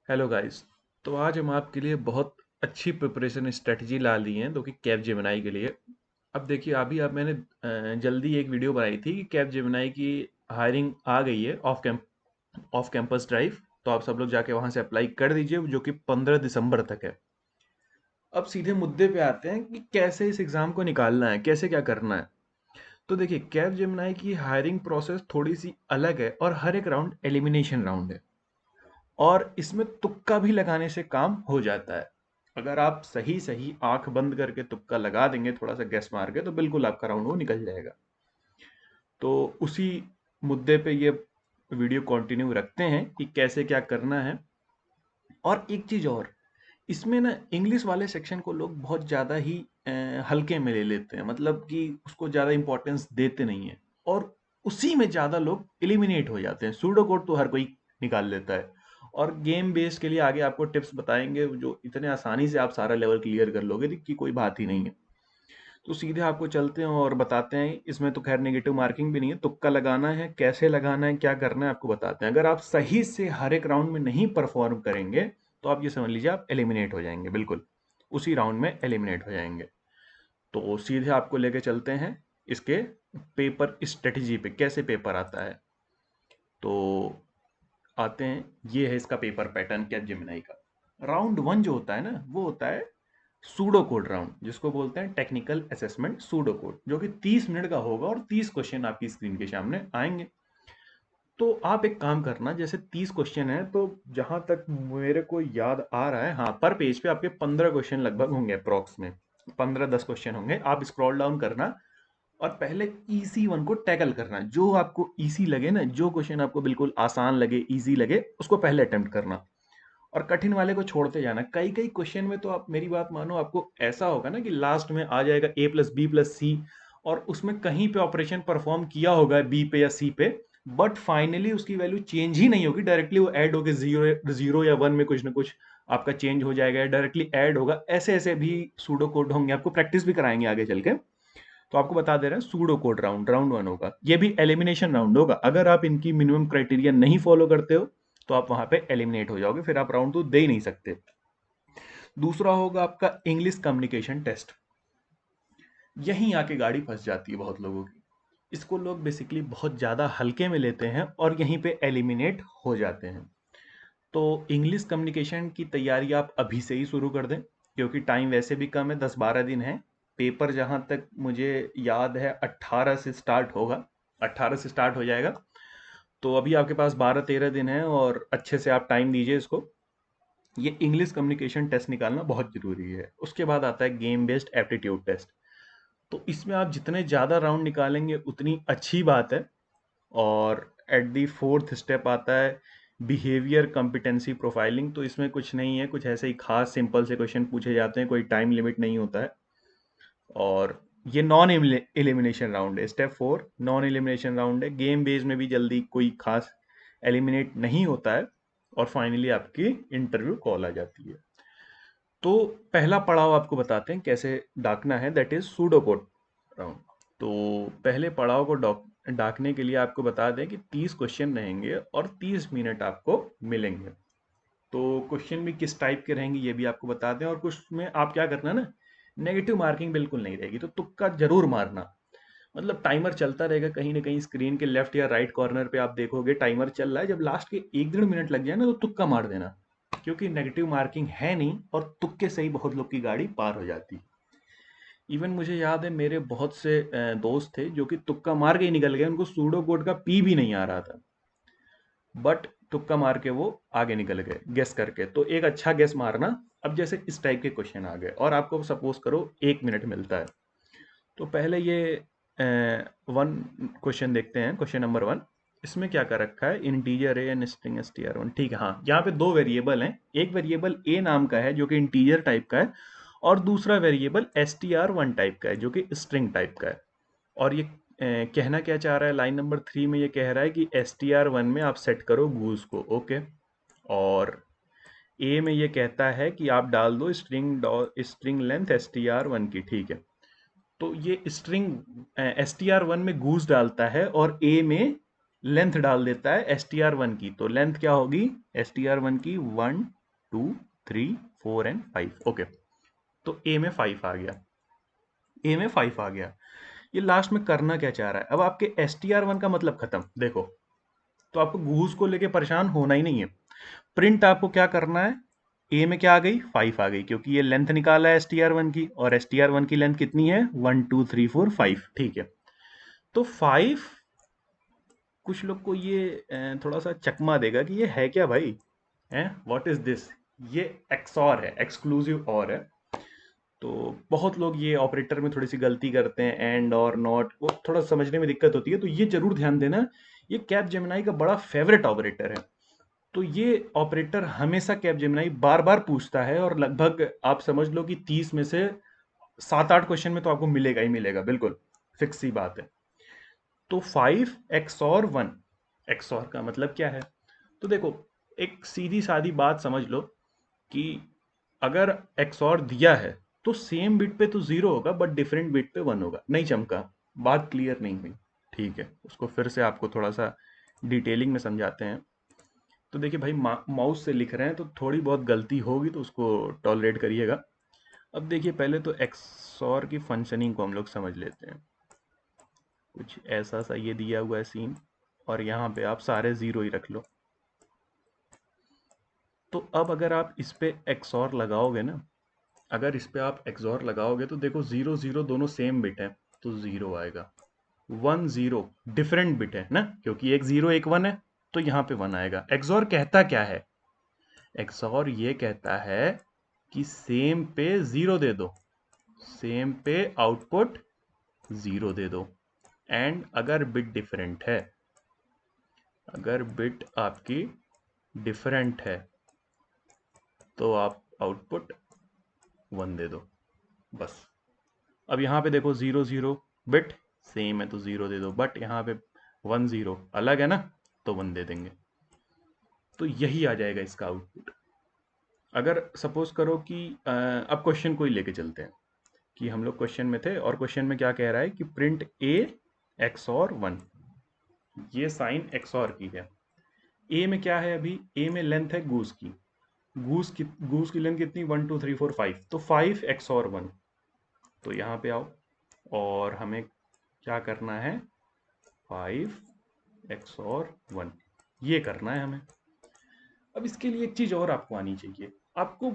Hello guys. तो आज हम आपके लिए बहुत अच्छी प्रिपरेशन स्ट्रेटजी ला ली हैं जो कि कैप जेमिनाई के लिए। अब देखिए अभी अब मैंने जल्दी एक वीडियो बनाई थी कि कैप जेमिनाई की हायरिंग आ गई है ऑफ कैंपस ड्राइव। तो आप सब लोग जाके वहां से अप्लाई कर दीजिए जो कि 15 दिसंबर तक है। अब सीधे मुद्दे पे आते हैं कि कैसे इस एग्ज़ाम को निकालना है, कैसे क्या करना है। तो देखिए कैप जेमिनाई की हायरिंग प्रोसेस थोड़ी सी अलग है और हर एक राउंड एलिमिनेशन राउंड है। और इसमें तुक्का भी लगाने से काम हो जाता है। अगर आप सही सही आंख बंद करके तुक्का लगा देंगे थोड़ा सा गैस मार के तो बिल्कुल आपका राउंड वो निकल जाएगा। तो उसी मुद्दे पे ये वीडियो कंटिन्यू रखते हैं कि कैसे क्या करना है। और एक चीज और, इसमें ना इंग्लिश वाले सेक्शन को लोग बहुत ज़्यादा ही हल्के में ले लेते हैं, मतलब कि उसको ज़्यादा इंपॉर्टेंस देते नहीं हैं। और उसी में ज़्यादा लोग एलिमिनेट हो जाते हैं। सूडो कोड तो हर कोई निकाल लेता है। और गेम बेस्ड के लिए आगे आपको टिप्स बताएंगे जो इतने आसानी से आप सारा लेवल क्लियर कर लोगे कि कोई बात ही नहीं है। तो सीधे आपको चलते हैं और बताते हैं। इसमें तो खैर नेगेटिव मार्किंग भी नहीं है, तुक्का लगाना है, कैसे लगाना है, क्या करना है आपको बताते हैं। अगर आप सही से हर एक राउंड में नहीं परफॉर्म करेंगे तो आप ये समझ लीजिए आप एलिमिनेट हो जाएंगे, बिल्कुल उसी राउंड में एलिमिनेट हो जाएंगे। तो सीधे आपको लेके चलते हैं इसके पेपर स्ट्रेटजी पे, कैसे पेपर आता है। तो आते हैं, ये है इसका पेपर पैटर्न कैप जेमिनाई का। राउंड वन जो होता है ना वो होता है सूडो कोड राउंड, जिसको बोलते हैं टेक्निकल असेसमेंट सूडो कोड, जो कि 30 मिनट का होगा और 30 क्वेश्चन आपकी स्क्रीन के सामने आएंगे। तो आप एक काम करना, जैसे 30 क्वेश्चन है तो जहां तक मेरे को याद आ रहा है, हाँ, पर पेज पे आपके 15 क्वेश्चन लगभग होंगे अप्रोक्स में। 15-10 क्वेश्चन होंगे। आप स्क्रॉल डाउन करना और पहले इजी वन को टैकल करना। जो आपको इजी लगे ना, जो क्वेश्चन आपको बिल्कुल आसान लगे, इजी लगे, उसको पहले अटेम्प्ट करना। और कठिन वाले को छोड़ते जाना। कई कई क्वेश्चन में तो आप मेरी बात मानो, आपको ऐसा होगा ना कि लास्ट में आ जाएगा A+B+C, और उसमें कहीं पे ऑपरेशन परफॉर्म किया होगा बी पे या सी पे, बट फाइनली उसकी वैल्यू चेंज ही नहीं होगी, डायरेक्टली वो ऐड होकर जीरो जीरो या वन में कुछ ना कुछ आपका चेंज हो जाएगा, डायरेक्टली ऐड होगा। ऐसे ऐसे भी सूडो कोड होंगे, आपको प्रैक्टिस भी कराएंगे आगे चल के। तो आपको बता दे रहे हैं pseudo code round round one होगा, ये भी एलिमिनेशन राउंड होगा। अगर आप इनकी मिनिमम क्राइटेरिया नहीं फॉलो करते हो तो आप वहां पे एलिमिनेट हो जाओगे, फिर आप राउंड 2 दे ही नहीं सकते। दूसरा होगा आपका इंग्लिश कम्युनिकेशन टेस्ट। यहीं आके गाड़ी फंस जाती है बहुत लोगों की। इसको लोग बेसिकली बहुत ज़्यादा हल्के में लेते हैं और यहीं पे एलिमिनेट हो जाते हैं। तो इंग्लिश कम्युनिकेशन की तैयारी आप अभी से ही शुरू कर दें, क्योंकि टाइम वैसे भी कम है, 10-12 दिन है। पेपर जहाँ तक मुझे याद है 18 से स्टार्ट होगा, 18 से स्टार्ट हो जाएगा। तो अभी आपके पास 12-13 दिन है और अच्छे से आप टाइम दीजिए इसको। ये इंग्लिश कम्युनिकेशन टेस्ट निकालना बहुत जरूरी है। उसके बाद आता है गेम बेस्ड एप्टीट्यूड टेस्ट। तो इसमें आप जितने ज़्यादा राउंड निकालेंगे उतनी अच्छी बात है। और एट दी फोर्थ स्टेप आता है बिहेवियर कॉम्पिटेंसी प्रोफाइलिंग। तो इसमें कुछ नहीं है, कुछ ऐसे ही खास सिंपल से क्वेश्चन पूछे जाते हैं, कोई टाइम लिमिट नहीं होता है। और ये नॉन एलिमिनेशन राउंड है, स्टेप 4 नॉन एलिमिनेशन राउंड है। गेम बेस में भी जल्दी कोई खास एलिमिनेट नहीं होता है। और फाइनली आपकी इंटरव्यू कॉल आ जाती है। तो पहला पड़ाव आपको बताते हैं कैसे डाकना है, that is pseudo code round. तो पहले पड़ाव को डाकने के लिए आपको बता दें कि 30 क्वेश्चन रहेंगे और 30 मिनट आपको मिलेंगे। तो क्वेश्चन भी किस टाइप के रहेंगे ये भी आपको बता दें। और कुछ में आप क्या करना ना, नेगेटिव मार्किंग बिल्कुल नहीं रहेगी, तो तुक्का जरूर मारना। मतलब टाइमर चलता रहेगा कहीं ना कहीं स्क्रीन के लेफ्ट या राइट कॉर्नर पे, आप देखोगे टाइमर चल रहा है। जब लास्ट के 1-1.5 मिनट लग जाए ना तो तुक्का मार देना, क्योंकि नेगेटिव मार्किंग है नहीं और तुक्के से ही बहुत लोग की गाड़ी पार हो जाती है। इवन मुझे याद है मेरे बहुत से दोस्त थे जो कि तुक्का मार के ही निकल गए, उनको सूडो कोड का पी भी नहीं आ रहा था, बट तुक्का मार के वो आगे निकल गए गेस करके। तो एक अच्छा गेस मारना। अब जैसे इस टाइप के क्वेश्चन आ गए और आपको सपोज करो 1 मिनट मिलता है। तो पहले ये वन क्वेश्चन देखते हैं, क्वेश्चन नंबर 1। इसमें क्या कर रखा है, integer A and string str1, ठीक है। हाँ, यहाँ पे दो वेरिएबल हैं। एक वेरिएबल ए नाम का है जो कि इंटीजर टाइप का है, और दूसरा वेरिएबल str1 टाइप का है जो कि स्ट्रिंग टाइप का है। और ये कहना क्या चाह रहा है, लाइन नंबर 3 में ये कह रहा है कि str1 में आप सेट करो गूज को, ओके। और ए में ये कहता है कि आप डाल दो स्ट्रिंग लेंथ str1 की, ठीक है। तो ये स्ट्रिंग str1 में गूज डालता है और ए में लेंथ डाल देता है str1 की। तो लेंथ क्या होगी str1 की 1 2 3 4 एंड 5। ओके, तो ए में 5 आ गया, ए में 5 आ गया। ये लास्ट में करना क्या चाह रहा है, अब आपके str1 का मतलब खत्म। देखो, तो आपको घूस को लेके परेशान होना ही नहीं है। प्रिंट आपको क्या करना है, ए में क्या आ गई 5 आ गई, क्योंकि ये लेंथ निकाला है str1 की, और str1 की लेंथ कितनी है 1 2 3 4 5। ठीक है, तो 5, कुछ लोग को ये थोड़ा सा चकमा देगा कि ये है क्या भाई, है व्हाट इज दिस। ये एक्सऑर है, एक्सक्लूसिव और है। तो बहुत लोग ये ऑपरेटर में थोड़ी सी गलती करते हैं, एंड और नॉट, वो थोड़ा समझने में दिक्कत होती है। तो ये जरूर ध्यान देना, ये कैप जेमिनाई का बड़ा फेवरेट ऑपरेटर है। तो ये ऑपरेटर हमेशा कैप जेमिनाई बार बार पूछता है, और लगभग आप समझ लो कि 30 में से 7 8 क्वेश्चन में तो आपको मिलेगा ही मिलेगा, बिल्कुल फिक्स सी बात है। तो 5 एक्सॉर 1, एक्सॉर का मतलब क्या है, तो देखो, एक सीधी सादी बात समझ लो कि अगर एक्सऑर दिया है तो सेम बिट पे तो 0 होगा, बट डिफरेंट बिट पे 1 होगा। नहीं चमका, बात क्लियर नहीं हुई? ठीक है, उसको फिर से आपको थोड़ा सा डिटेलिंग में समझाते हैं। तो देखिए भाई, माउस से लिख रहे हैं तो थोड़ी बहुत गलती होगी, तो उसको टॉलरेट करिएगा। अब देखिए, पहले तो एक्सऑर की फंक्शनिंग को हम लोग समझ लेते हैं। कुछ ऐसा सा ये दिया हुआ है सीन, और यहाँ पे आप सारे 0 ही रख लो। तो अब अगर आप इस पे एक्सऑर लगाओगे ना, अगर इस पे आप एक्सऑर लगाओगे तो देखो 0 0 दोनों सेम बिट है, तो 0 आएगा। 1 0 डिफरेंट बिट है ना, क्योंकि एक 0 एक 1 है, तो यहाँ पे 1 आएगा। एक्सऑर कहता क्या है, एक्सऑर ये कहता है कि सेम पे 0 दे दो, सेम पे आउटपुट 0 दे दो। एंड अगर बिट डिफरेंट है, अगर बिट आपकी डिफरेंट है, तो आप आउटपुट 1 दे दो, बस। अब यहाँ पे देखो 0 0 बिट सेम है तो 0 दे दो, बट यहाँ पे 1 0 अलग है ना, तो 1 दे देंगे। तो यही आ जाएगा इसका आउटपुट। अगर सपोज करो कि अब क्वेश्चन को ही लेके चलते हैं, कि हम लोग क्वेश्चन में थे, और क्वेश्चन में क्या कह रहा है कि प्रिंट ए एक्सऑर 1। ये साइन एक्सऑर की है। ए में क्या है, अभी ए में लेंथ है गूस की, गूस की लेंथ कितनी 1 2 3 4 5, तो 5 एक्सऑर 1। तो यहाँ पे आओ, और हमें क्या करना है 5 एक्सऑर 1, ये करना है हमें। अब इसके लिए एक चीज और आपको आनी चाहिए, आपको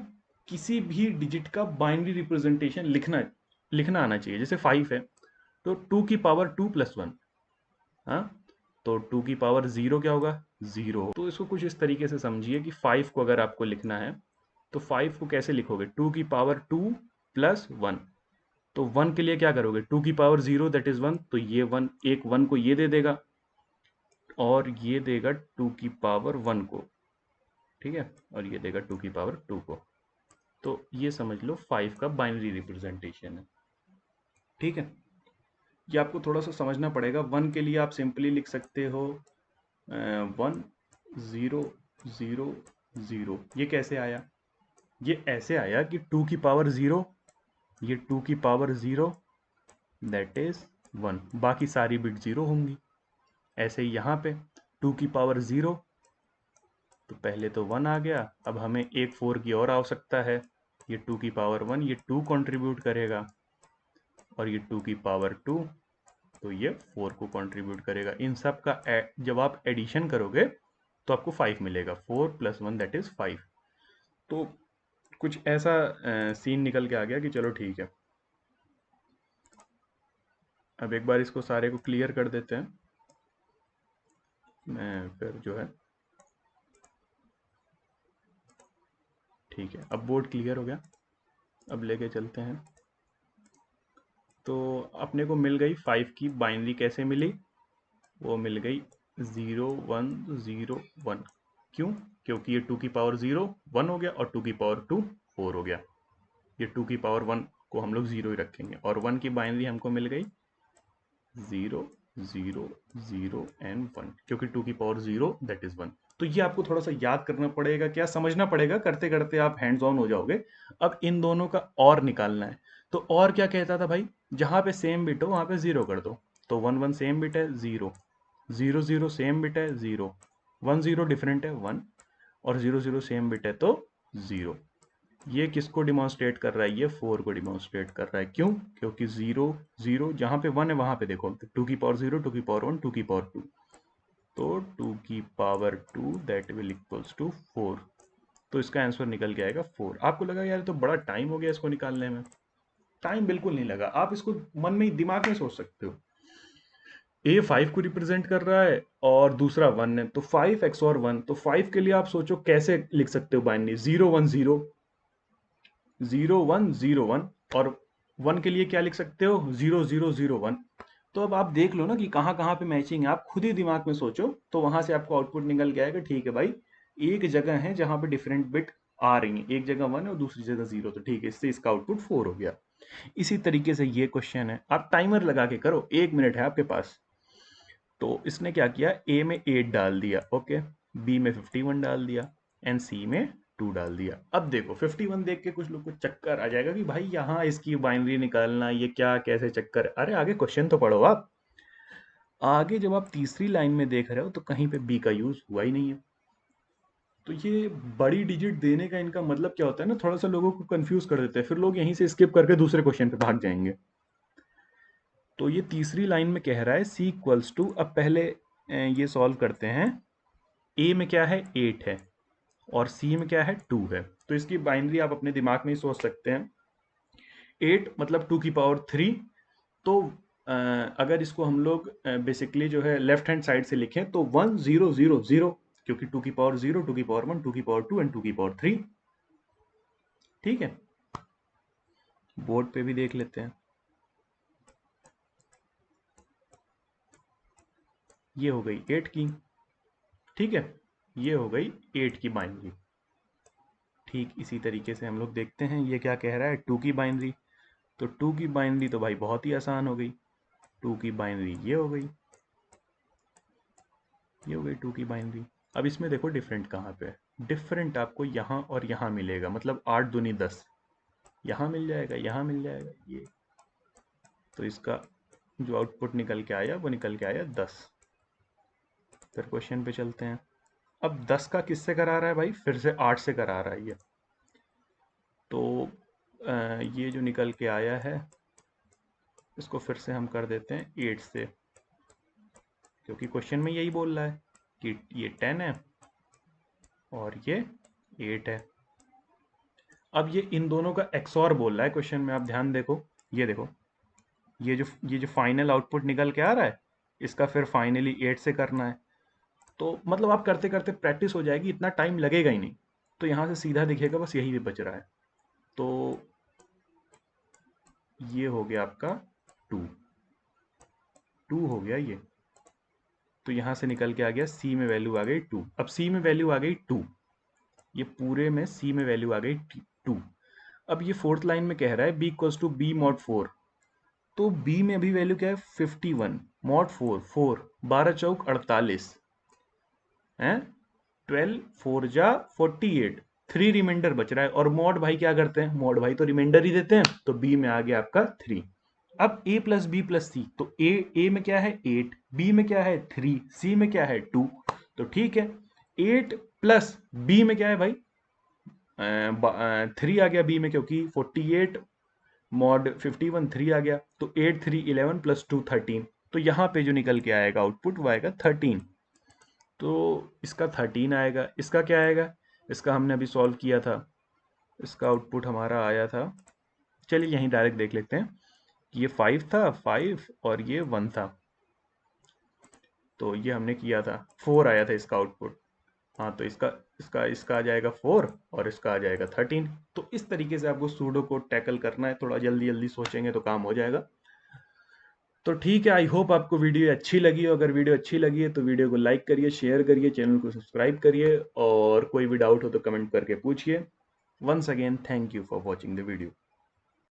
किसी भी डिजिट का बाइनरी रिप्रेजेंटेशन लिखना लिखना आना चाहिए। जैसे 5 है, तो 2 की पावर 2 प्लस 1, हाँ, तो 2 की पावर 0 क्या होगा 0। तो इसको कुछ इस तरीके से समझिए कि 5 को अगर आपको लिखना है, तो 5 को कैसे लिखोगे, 2 की पावर 2 प्लस 1। तो 1 के लिए क्या करोगे, 2 की पावर 0 दैट इज 1, तो ये 1, एक 1 को ये दे देगा, और ये देगा 2 की पावर 1 को, ठीक है, और ये देगा 2 की पावर 2 को। तो ये समझ लो 5 का बाइनरी रिप्रेजेंटेशन है। ठीक है, ये आपको थोड़ा सा समझना पड़ेगा। 1 के लिए आप सिंपली लिख सकते हो 1 0 0 0। ये कैसे आया, ये ऐसे आया कि 2 की पावर 0, ये 2 की पावर 0 दैट इज 1, बाकी सारी बिट 0 होंगी। ऐसे ही यहाँ पे 2 की पावर 0, तो पहले तो 1 आ गया, अब हमें एक 4 की और आवश्यकता है, ये 2 की पावर 1, ये 2 कंट्रीब्यूट करेगा, और ये 2 की पावर 2, तो ये 4 को कंट्रीब्यूट करेगा। इन सब का जब आप एडिशन करोगे तो आपको 5 मिलेगा, 4 प्लस 1 दैट इज 5। तो कुछ ऐसा सीन निकल के आ गया कि चलो ठीक है। अब एक बार इसको सारे को क्लियर कर देते हैं, मैं फिर जो है, ठीक है, अब बोर्ड क्लियर हो गया। अब लेके चलते हैं। तो अपने को मिल गई 5 की बाइनरी, कैसे मिली, वो मिल गई 0 1 0 1। क्यों, क्योंकि ये 2 की पावर 0 1 हो गया, और 2 की पावर 2 4 हो गया। ये 2 की पावर 1 को हम लोग 0 ही रखेंगे, और 1 की बाइनरी हमको मिल गई 0 0 0 एंड 1, क्योंकि 2 की पावर 0 दैट इज 1। तो ये आपको थोड़ा सा याद करना पड़ेगा, क्या समझना पड़ेगा, करते करते आप हैंड्स ऑन हो जाओगे। अब इन दोनों का और निकालना है। तो और क्या कहता था भाई, जहां पे सेम बिट हो वहां पे 0 कर दो। तो 1 1 सेम बिट है 0, 0 0 सेम बिट है 0, 1 0 डिफरेंट है 1, और 0 0 सेम बिट है तो 0। ये किसको डिमॉन्स्ट्रेट कर रहा है? ये 4 को डिमॉन्स्ट्रेट कर रहा है। क्यों? क्योंकि 0 0 जहाँ पे 1 है वहाँ पे देखो 2 की पावर 0, 2 की पावर 1, 2 की पावर 2, तो 2 की power 2 that will equals to 4। तो इसका आंसर निकल के आएगा 4। आपको लगा यार तो बड़ा टाइम हो गया इसको निकालने में? टाइम बिल्कुल नहीं लगा। आप इसको मन में दिमाग में सोच सकते हो। ए 5 को रिप्रेजेंट कर रहा है और दूसरा 1 है, तो 5 और 1, तो 5 के लिए आप सोचो कैसे लिख सकते हो बाइनरी? 0 1 0, 0 1 0 1, और 1 के लिए क्या लिख सकते हो? 0 0 0 1। तो अब आप देख लो ना कि कहाँ कहाँ पे मैचिंग है। आप खुद ही दिमाग में सोचो तो वहां से आपको आउटपुट निकल के आएगा। ठीक है भाई, एक जगह है जहां पे डिफरेंट बिट आ रही है, एक जगह 1 है और दूसरी जगह 0, तो ठीक है, इससे इसका आउटपुट 4 हो गया। इसी तरीके से ये क्वेश्चन है, आप टाइमर लगा के करो, 1 मिनट है आपके पास। तो इसने क्या किया? ए में 8 डाल दिया, ओके, बी में 51 डाल दिया, एंड सी में 2 डाल दिया। अब देखो 51 देख के कुछ लोग को चक्कर आ जाएगा कि भाई यहाँ इसकी बाइनरी निकालना, ये क्या, कैसे चक्कर? अरे आगे क्वेश्चन तो पढ़ो आप। आगे जब आप तीसरी लाइन में देख रहे हो तो कहीं पे बी का यूज हुआ ही नहीं है। तो ये बड़ी डिजिट देने का इनका मतलब क्या होता है ना, थोड़ा सा लोगों को कंफ्यूज कर देते हैं, फिर लोग यहीं से स्किप करके दूसरे क्वेश्चन पे भाग जाएंगे। तो ये तीसरी लाइन में कह रहा है सी इक्वल्स टू, अब पहले ये सॉल्व करते हैं। ए में क्या है? 8 है, और सी में क्या है? 2 है। तो इसकी बाइनरी आप अपने दिमाग में ही सोच सकते हैं। 8 मतलब 2 की पावर 3। तो अगर इसको हम लोग बेसिकली जो है लेफ्ट हैंड साइड से लिखें तो 1 0 0 0, क्योंकि 2 की पावर 0, 2 की पावर 1, 2 की पावर 2 एंड 2 की पावर 3। ठीक है, बोर्ड पे भी देख लेते हैं। ये हो गई 8 की, ठीक है, ये हो गई 8 की बाइनरी। ठीक इसी तरीके से हम लोग देखते हैं ये क्या कह रहा है, 2 की बाइनरी। तो 2 की बाइनरी तो भाई बहुत ही आसान हो गई। 2 की बाइनरी ये हो गई, ये हो गई 2 की बाइनरी। अब इसमें देखो डिफरेंट कहाँ पे है। डिफरेंट आपको यहाँ और यहाँ मिलेगा, मतलब 8 दूनी 10, यहाँ मिल जाएगा, यहाँ मिल जाएगा ये। तो इसका जो आउटपुट निकल के आया वो निकल के आया 10। फिर क्वेश्चन पे चलते हैं। अब 10 का किससे करा रहा है भाई? फिर से 8 से करा रहा है ये। तो ये जो निकल के आया है इसको फिर से हम कर देते हैं 8 से, क्योंकि क्वेश्चन में यही बोल रहा है कि ये 10 है और ये 8 है। अब ये इन दोनों का XOR बोल रहा है क्वेश्चन में, आप ध्यान देखो, ये देखो, ये जो फाइनल आउटपुट निकल के आ रहा है इसका फिर फाइनली 8 से करना है। तो मतलब आप करते करते प्रैक्टिस हो जाएगी, इतना टाइम लगेगा ही नहीं। तो यहाँ से सीधा दिखेगा बस यही भी बच रहा है। तो ये हो गया आपका 2, 2 हो गया ये। तो यहाँ से निकल के आ गया सी में वैल्यू आ गई 2। अब सी में वैल्यू आ गई 2, ये पूरे में सी में वैल्यू आ गई 2। अब ये फोर्थ लाइन में कह रहा है B equals to B mod 4। तो बी में अभी वैल्यू क्या है? 51 मॉड 4, 4 12 चौक 48 है, 12 4 जा 48, 3 रिमाइंडर बच रहा है। और मॉड भाई क्या करते हैं? मॉड भाई तो रिमाइंडर ही देते हैं। तो बी में आ गया आपका 3। अब a प्लस बी प्लस सी, तो a में क्या है? 8, b में क्या है? 3, c में क्या है? 2। तो ठीक है, 8 प्लस b में क्या है भाई? 3 आ गया b में, क्योंकि 48 मॉड 51 3 आ गया। तो 8 3 11 प्लस 2 13। तो यहाँ पे जो निकल के आएगा आउटपुट वो आएगा 13। तो इसका 13 आएगा। इसका क्या आएगा? इसका हमने अभी सॉल्व किया था, इसका आउटपुट हमारा आया था, चलिए यहीं डायरेक्ट देख लेते हैं। ये 5 था, 5 और ये 1 था, तो ये हमने किया था, 4 आया था इसका आउटपुट। हाँ, तो इसका इसका इसका आ जाएगा 4 और इसका आ जाएगा 13। तो इस तरीके से आपको सूडो को टैकल करना है, थोड़ा जल्दी जल्दी सोचेंगे तो काम हो जाएगा। तो ठीक है, आई होप आपको वीडियो अच्छी लगी हो। अगर वीडियो अच्छी लगी है तो वीडियो को लाइक करिए, शेयर करिए, चैनल को सब्सक्राइब करिए, और कोई भी डाउट हो तो कमेंट करके पूछिए। Once again thank you for watching the video.